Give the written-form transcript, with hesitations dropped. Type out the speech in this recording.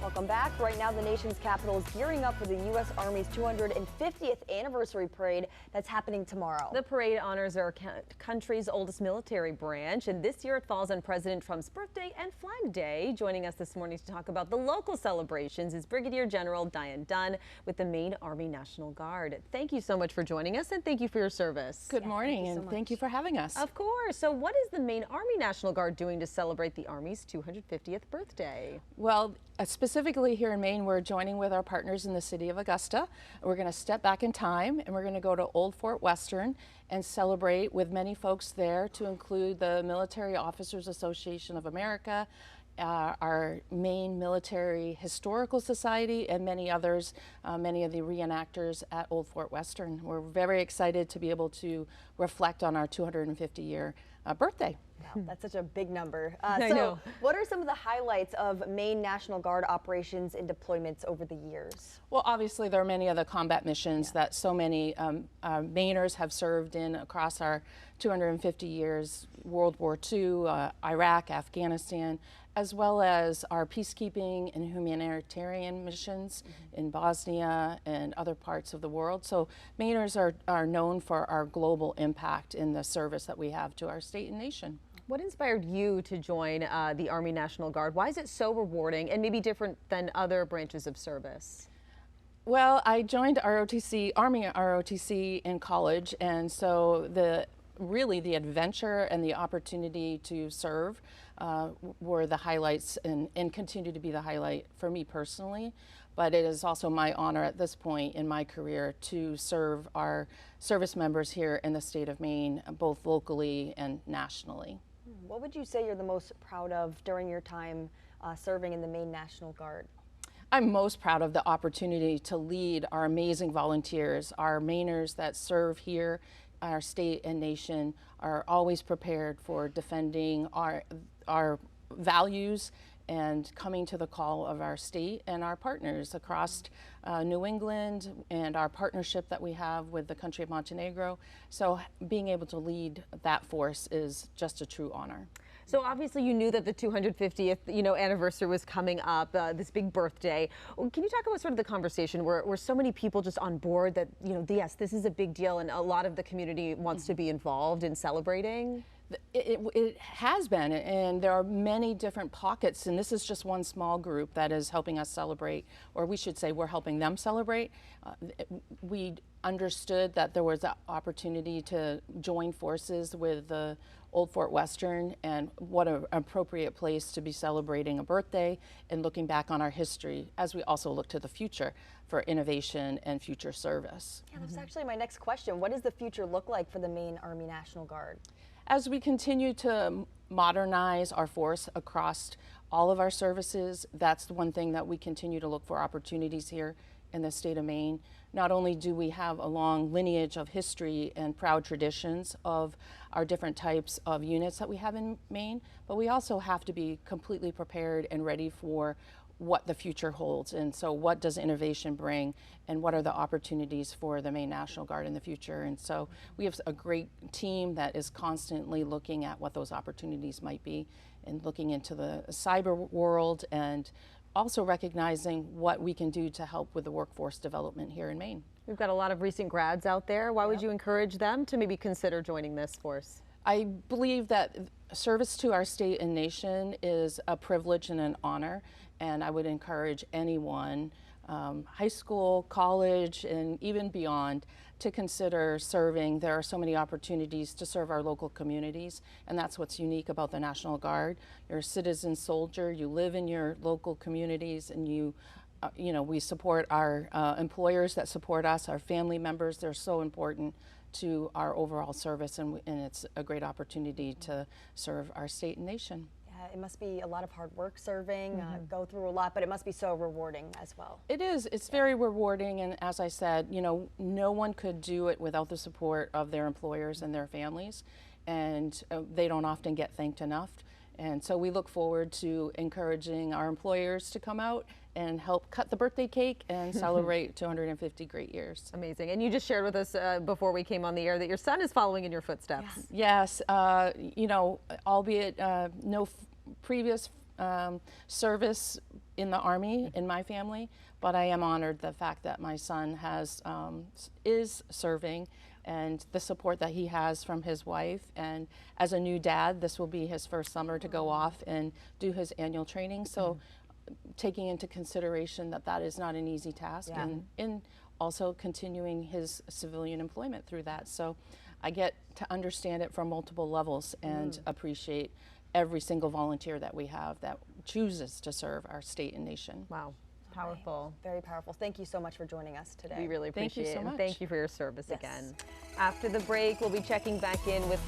Welcome back. Right now, the nation's capital is gearing up for the U.S. Army's 250th anniversary parade that's happening tomorrow. The parade honors our country's oldest military branch, and this year it falls on President Trump's birthday and Flag Day. Joining us this morning to talk about the local celebrations is Brigadier General Diane Dunn with the Maine Army National Guard. Thank you so much for joining us, and thank you for your service. Good morning, and thank you for having us. Of course. So what is the Maine Army National Guard doing to celebrate the Army's 250th birthday? Well, specifically here in Maine, we're joining with our partners in the city of Augusta. We're going to step back in time and we're going to go to Old Fort Western and celebrate with many folks there, to include the Military Officers Association of America, our Maine Military Historical Society, and many others, many of the reenactors at Old Fort Western. We're very excited to be able to reflect on our 250-year birthday. Wow, that's such a big number. I know. What are some of the highlights of Maine National Guard operations and deployments over the years? Well, obviously there are many of the combat missions that so many Mainers have served in across our 250 years: World War II, Iraq, Afghanistan, as well as our peacekeeping and humanitarian missions in Bosnia and other parts of the world. So Mainers are known for our global impact in the service that we have to our state and nation. What inspired you to join the Army National Guard? Why is it so rewarding and maybe different than other branches of service? Well, I joined ROTC, Army ROTC, in college, and so really the adventure and the opportunity to serve were the highlights, and continue to be the highlight for me personally. But it is also my honor at this point in my career to serve our service members here in the state of Maine, both locally and nationally. What would you say you're the most proud of during your time serving in the Maine National Guard? I'm most proud of the opportunity to lead our amazing volunteers. Our Mainers that serve here, our state and nation, are always prepared for defending our values and coming to the call of our state and our partners across New England, and our partnership that we have with the country of Montenegro. So being able to lead that force is just a true honor. So obviously you knew that the 250th anniversary was coming up, this big birthday. Can you talk about sort of the conversation? Were so many people just on board that, yes, this is a big deal and a lot of the community wants to be involved in celebrating? It has been, and there are many different pockets, and this is just one small group that is helping us celebrate, or we should say we're helping them celebrate. We understood that there was an opportunity to join forces with the Old Fort Western, and what an appropriate place to be celebrating a birthday and looking back on our history as we also look to the future for innovation and future service. Yeah, that's actually my next question. What does the future look like for the Maine Army National Guard? As we continue to modernize our force across all of our services, that's the one thing that we continue to look for opportunities here in the state of Maine. Not only do we have a long lineage of history and proud traditions of our different types of units that we have in Maine, but we also have to be completely prepared and ready for what the future holds. And so what does innovation bring, and what are the opportunities for the Maine National Guard in the future? And so we have a great team that is constantly looking at what those opportunities might be, and looking into the cyber world, and also recognizing what we can do to help with the workforce development here in Maine. We've got a lot of recent grads out there. Why would you encourage them to maybe consider joining this force? I believe that service to our state and nation is a privilege and an honor, and I would encourage anyone, high school, college, and even beyond, to consider serving. There are so many opportunities to serve our local communities, and that's what's unique about the National Guard. You're a citizen soldier, you live in your local communities, and we support our employers that support us, our family members. They're so important to our overall service, and it's a great opportunity to serve our state and nation. Yeah, it must be a lot of hard work serving, go through a lot, but it must be so rewarding as well. It is. It's very rewarding, and as I said, no one could do it without the support of their employers and their families, and they don't often get thanked enough. And so we look forward to encouraging our employers to come out and help cut the birthday cake and celebrate 250 great years. Amazing. And you just shared with us before we came on the air that your son is following in your footsteps. Yes, albeit no previous service in the Army in my family, but I am honored the fact that my son is serving, and the support that he has from his wife. And as a new dad, this will be his first summer to go off and do his annual training. So taking into consideration that that is not an easy task, and also continuing his civilian employment through that. So I get to understand it from multiple levels and appreciate every single volunteer that we have that chooses to serve our state and nation. Wow, powerful. Very powerful. Thank you so much for joining us today. We really Thank you appreciate so it. much. And thank you for your service Yes. again. After the break, we'll be checking back in with